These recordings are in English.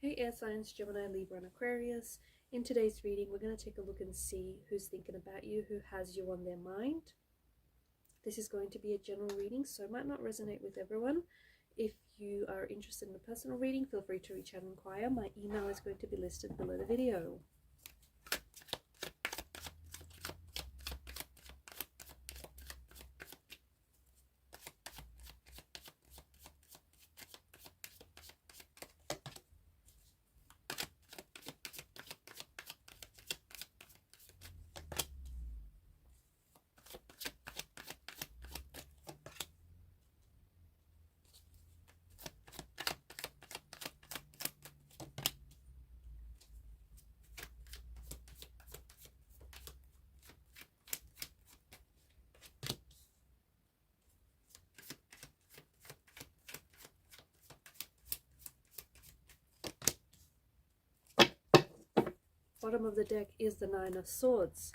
Hey air signs, Gemini, Libra and Aquarius. In today's reading, we're going to take a look and see who's thinking about you, who has you on their mind. This is going to be a general reading, so it might not resonate with everyone. If you are interested in a personal reading, feel free to reach out and inquire. My email is going to be listed below the video. Bottom of the deck is the Nine of Swords.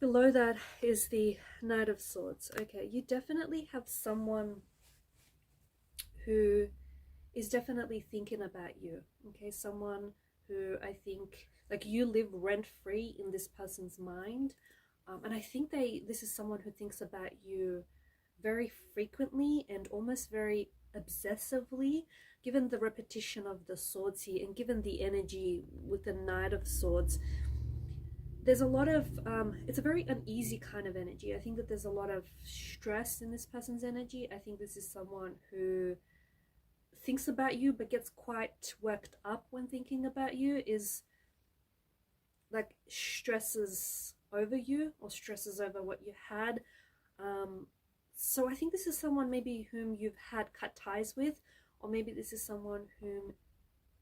Below that is the Knight of Swords. Okay, you definitely have someone who is definitely thinking about you. Okay, someone who I think, like, you live rent-free in this person's mind. And I think this is someone who thinks about you very frequently and almost very obsessively, given the repetition of the swords here and given the energy with the Knight of Swords. There's a lot of it's a very uneasy kind of energy. I think that there's a lot of stress in this person's energy. I think this is someone who thinks about you but gets quite worked up when thinking about you, is like stresses over you or stresses over what you had. So I think this is someone maybe whom you've had cut ties with, or maybe this is someone whom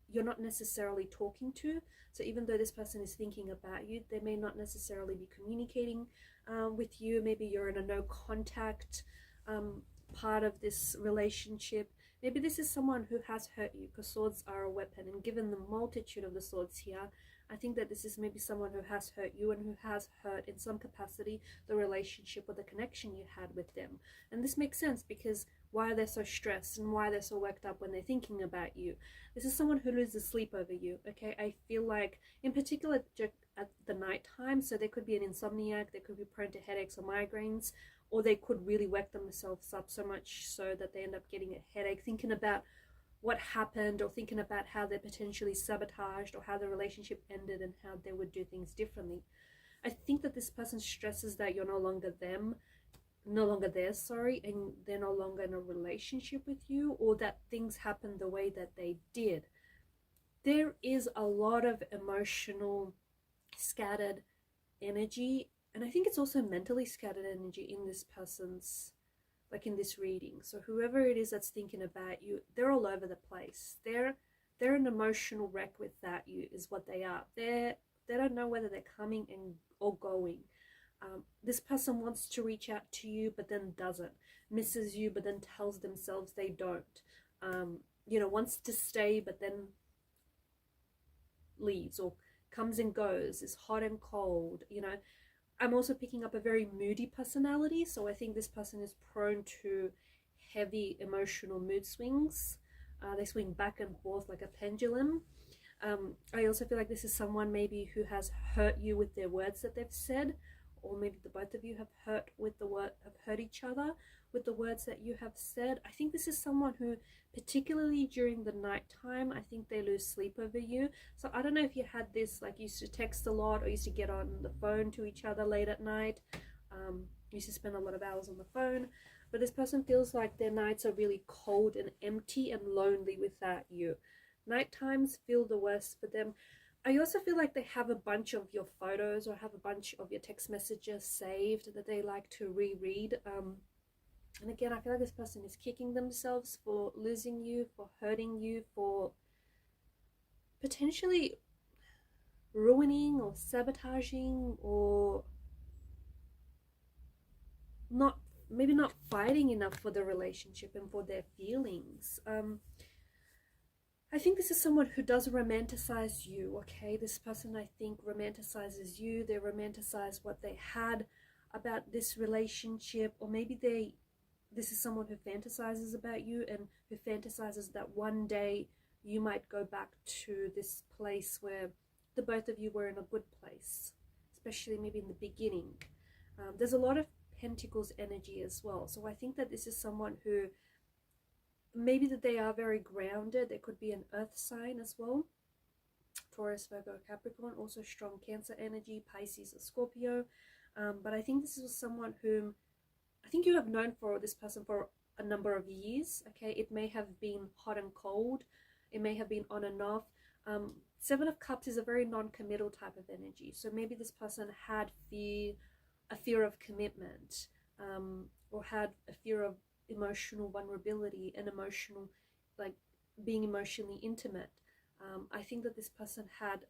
you're not necessarily talking to. So even though this person is thinking about you, they may not necessarily be communicating with you. Maybe you're in a no contact part of this relationship. Maybe this is someone who has hurt you, because swords are a weapon, and given the multitude of the swords here, I think that this is maybe someone who has hurt you and who has hurt in some capacity the relationship or the connection you had with them. And this makes sense, because why are they so stressed and why they're so worked up when they're thinking about you? This is someone who loses sleep over you. Okay, I feel like in particular at the night time, so they could be an insomniac, they could be prone to headaches or migraines, or they could really work themselves up so much so that they end up getting a headache thinking about what happened, or thinking about how they're potentially sabotaged, or how the relationship ended and how they would do things differently. I think that this person stresses that you're no longer theirs, sorry, and they're no longer in a relationship with you, or that things happen the way that they did. There is a lot of emotional scattered energy, and I think it's also mentally scattered energy in this person's, like in this reading. So whoever it is that's thinking about you, they're all over the place. They're an emotional wreck with that you is what they are. They don't know whether they're coming and or going. This person wants to reach out to you but then doesn't, misses you but then tells themselves they don't, wants to stay but then leaves or comes and goes, is hot and cold. I'm also picking up a very moody personality, so I think this person is prone to heavy emotional mood swings. They swing back and forth like a pendulum. I also feel like this is someone maybe who has hurt you with their words that they've said, or maybe the both of you have hurt each other with the words that you have said. I think this is someone who, particularly during the night time, I think they lose sleep over you. So I don't know if you had this, like, used to text a lot or used to get on the phone to each other late at night, used to spend a lot of hours on the phone, but this person feels like their nights are really cold and empty and lonely without you. Night times feel the worst for them. I also feel like they have a bunch of your photos or have a bunch of your text messages saved that they like to reread. And again, I feel like this person is kicking themselves for losing you, for hurting you, for potentially ruining or sabotaging, or maybe not fighting enough for the relationship and for their feelings. I think this is someone who does romanticize you, okay? This person, I think, romanticizes you. They romanticize what they had about this relationship, or maybe this is someone who fantasizes about you and who fantasizes that one day you might go back to this place where the both of you were in a good place, especially maybe in the beginning. There's a lot of Pentacles energy as well. So I think that this is someone who maybe that they are very grounded. They could be an earth sign as well. Taurus, Virgo, Capricorn, also strong Cancer energy, Pisces or Scorpio. But I think this is someone whom I think you have known for this person for a number of years. Okay, it may have been hot and cold. It may have been on and off. Seven of Cups is a very non-committal type of energy. So maybe this person had a fear of commitment, or had a fear of emotional vulnerability and emotional, like being emotionally intimate. I think that this person had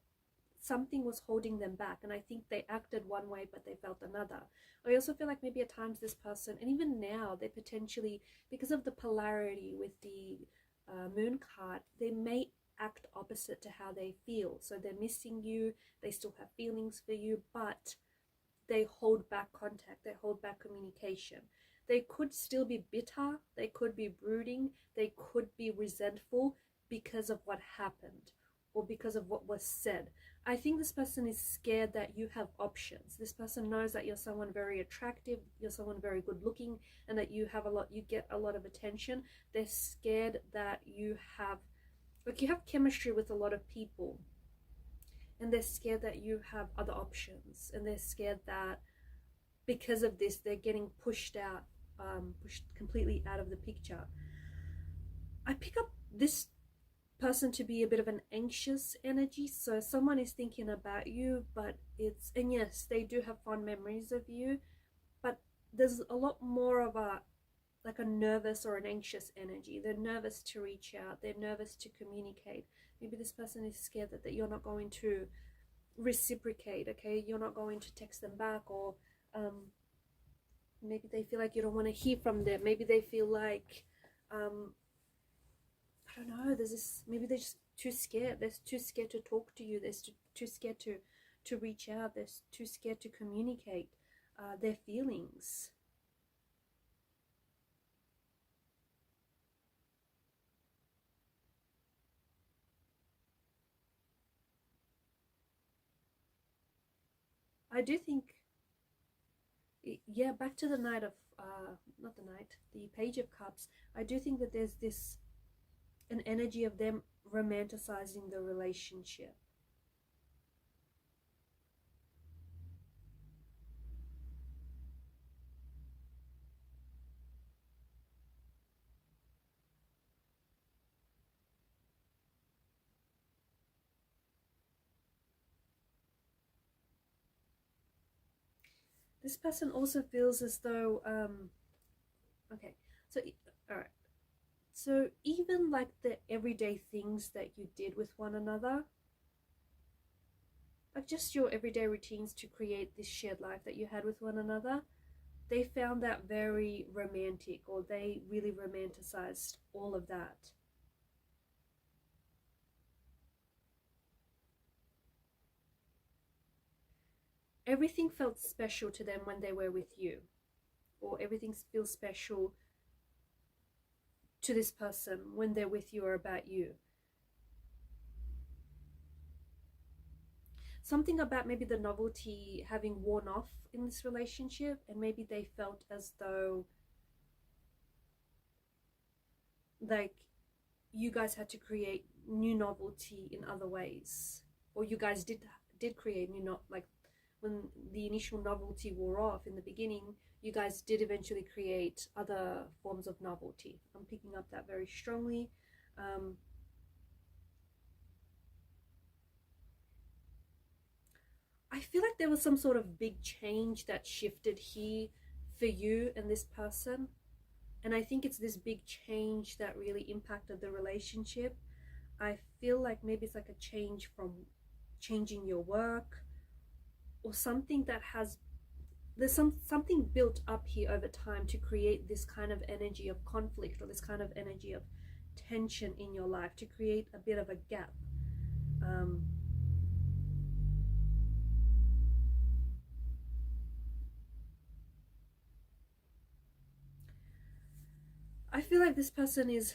something was holding them back, and I think they acted one way but they felt another. I also feel like maybe at times this person, and even now, they potentially, because of the polarity with the moon card, they may act opposite to how they feel. So they're missing you, they still have feelings for you, but they hold back contact, they hold back communication. They could still be bitter, they could be brooding, they could be resentful because of what happened or because of what was said. I think this person is scared that you have options. This person knows that you're someone very attractive, you're someone very good looking, and that you get a lot of attention. They're scared that you have chemistry with a lot of people, and they're scared that you have other options, and they're scared that because of this they're getting pushed completely out of the picture. I pick up this person to be a bit of an anxious energy. So someone is thinking about you, but and yes, they do have fond memories of you, but there's a lot more of a nervous or an anxious energy. They're nervous to reach out, they're nervous to communicate. Maybe this person is scared that you're not going to reciprocate. Okay, you're not going to text them back, or maybe they feel like you don't want to hear from them. Maybe they feel like I don't know, maybe they're just too scared. They're too scared to talk to you. They're too scared to reach out. They're too scared to communicate their feelings. I do think, yeah, back to the the Page of Cups. I do think that there's an energy of them romanticizing the relationship. This person also feels as though, okay, so, all right. So even like the everyday things that you did with one another, like just your everyday routines to create this shared life that you had with one another, they found that very romantic, or they really romanticized all of that. Everything felt special to them when they were with you, or everything feels special to this person when they're with you or about you. Something about maybe the novelty having worn off in this relationship, and maybe they felt as though like you guys had to create new novelty in other ways, or you guys did create new, like when the initial novelty wore off in the beginning, you guys did eventually create other forms of novelty. I'm picking up that very strongly. I feel like there was some sort of big change that shifted here for you and this person. And I think it's this big change that really impacted the relationship. I feel like maybe it's like a change from changing your work, or something that there's something built up here over time to create this kind of energy of conflict, or this kind of energy of tension in your life, to create a bit of a gap. I feel like this person is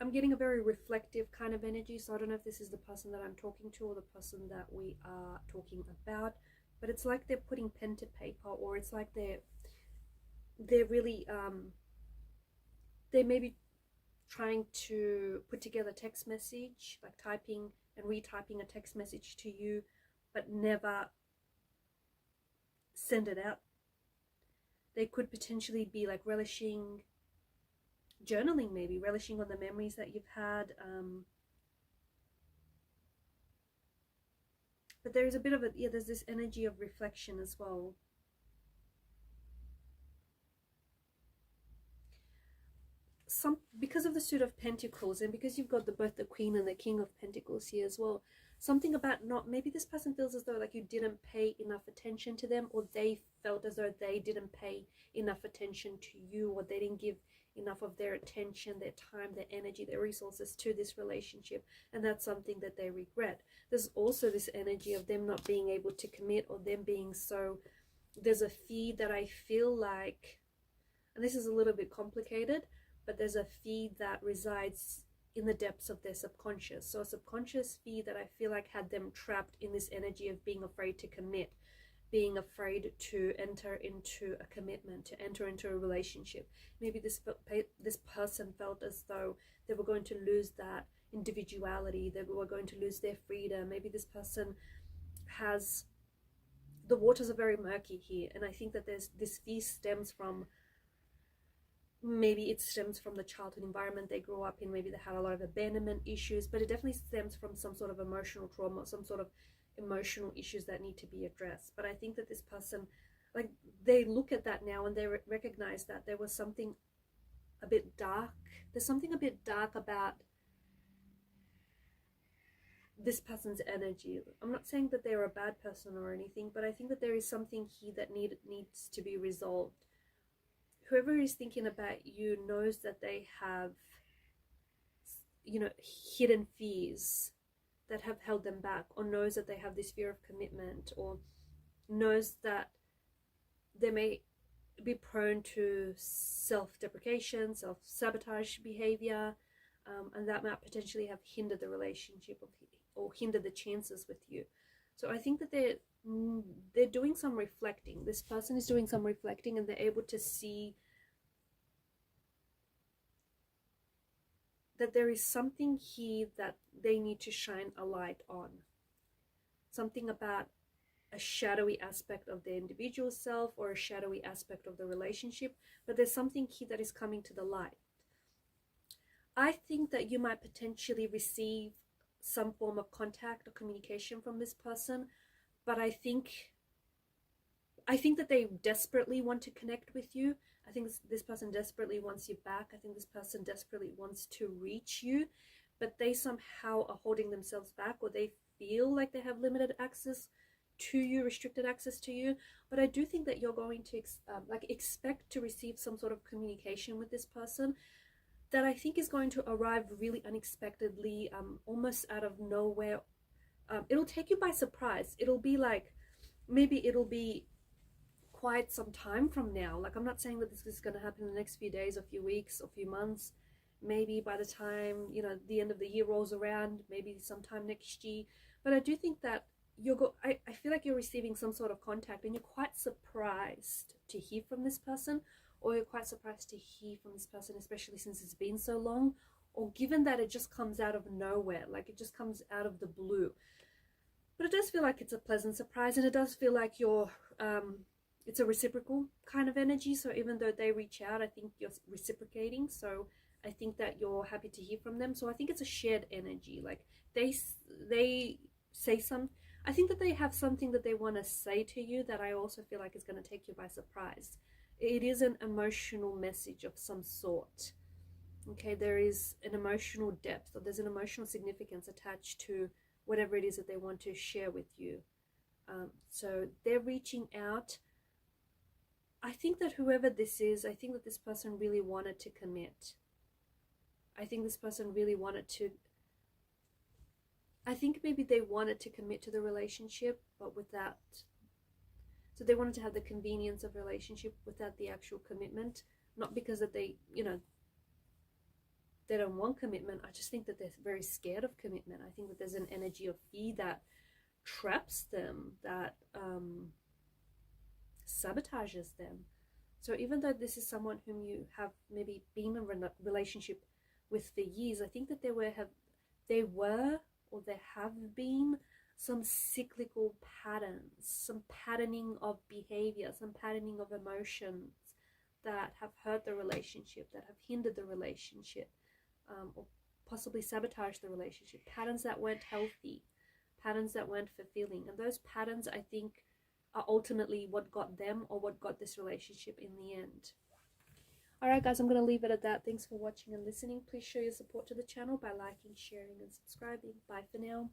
I'm getting a very reflective kind of energy, so I don't know if this is the person that I'm talking to or the person that we are talking about, but it's like they're putting pen to paper, or it's like they're really they may be trying to put together a text message, like typing and retyping a text message to you, but never send it out. They could potentially be like relishing, journaling maybe, relishing on the memories that you've had. But there is a bit of a, yeah, there's this energy of reflection as well. Because of the suit of pentacles, and because you've got both the queen and the king of pentacles here as well, something about not, maybe this person feels as though like you didn't pay enough attention to them, or they felt as though they didn't pay enough attention to you, or they didn't give enough of their attention, their time, their energy, their resources to this relationship, and that's something that they regret. There's also this energy of them not being able to commit, or them being so, there's a fear that I feel like, and this is a little bit complicated, but there's a fear that resides in the depths of their subconscious. So a subconscious fear that I feel like had them trapped in this energy of being afraid to commit, being afraid to enter into a commitment, to enter into a relationship. Maybe this person felt as though they were going to lose that individuality, they were going to lose their freedom. Maybe this person has, the waters are very murky here, and I think that there's this fear stems from, maybe it stems from the childhood environment they grew up in. Maybe they had a lot of abandonment issues, but it definitely stems from some sort of emotional trauma, some sort of emotional issues that need to be addressed. But I think that this person, like, they look at that now and they recognize that there was something a bit dark. There's something a bit dark about this person's energy. I'm not saying that they're a bad person or anything, but I think that there is something here that needs to be resolved. Whoever is thinking about you knows that they have, you know, hidden fears that have held them back, or knows that they have this fear of commitment, or knows that they may be prone to self-deprecation, self-sabotage behavior, and that might potentially have hindered the relationship or hindered the chances with you. So I think that they're doing some reflecting. This person is doing some reflecting, and they're able to see that there is something here that they need to shine a light on. Something about a shadowy aspect of their individual self, or a shadowy aspect of the relationship, but there's something here that is coming to the light. I think that you might potentially receive some form of contact or communication from this person, but I think that they desperately want to connect with you. I think this person desperately wants you back. I think this person desperately wants to reach you, but they somehow are holding themselves back, or they feel like they have limited access to you, restricted access to you. But I do think that you're going to expect to receive some sort of communication with this person that I think is going to arrive really unexpectedly, almost out of nowhere. It'll take you by surprise. It'll be like, maybe it'll be quite some time from now. Like, I'm not saying that this is going to happen in the next few days, or few weeks, or few months. Maybe by the time, you know, the end of the year rolls around, maybe sometime next year. But I do think that I feel like you're receiving some sort of contact, and you're quite surprised to hear from this person, or you're quite surprised to hear from this person, especially since it's been so long, or given that it just comes out of nowhere, like it just comes out of the blue. But it does feel like it's a pleasant surprise, and it does feel like you're it's a reciprocal kind of energy. So even though they reach out, I think you're reciprocating. So I think that you're happy to hear from them. So I think it's a shared energy. Like they say I think that they have something that they want to say to you that I also feel like is going to take you by surprise. It is an emotional message of some sort. Okay, there is an emotional depth, or there's an emotional significance attached to whatever it is that they want to share with you. So they're reaching out. I think that whoever this is, I think that this person really wanted to commit. I think this person really wanted to, I think maybe they wanted to commit to the relationship, but without, so they wanted to have the convenience of relationship without the actual commitment. Not because that they, you know, they don't want commitment. I just think that they're very scared of commitment. I think that there's an energy of fear that traps them, that sabotages them. So even though this is someone whom you have maybe been in a relationship with for years, I think that there have been some cyclical patterns, some patterning of behavior, some patterning of emotions that have hurt the relationship, that have hindered the relationship, or possibly sabotaged the relationship, patterns that weren't healthy, patterns that weren't fulfilling. And those patterns, I think, are ultimately what got them, or what got this relationship in the end. Alright guys, I'm going to leave it at that. Thanks for watching and listening. Please show your support to the channel by liking, sharing and subscribing. Bye for now.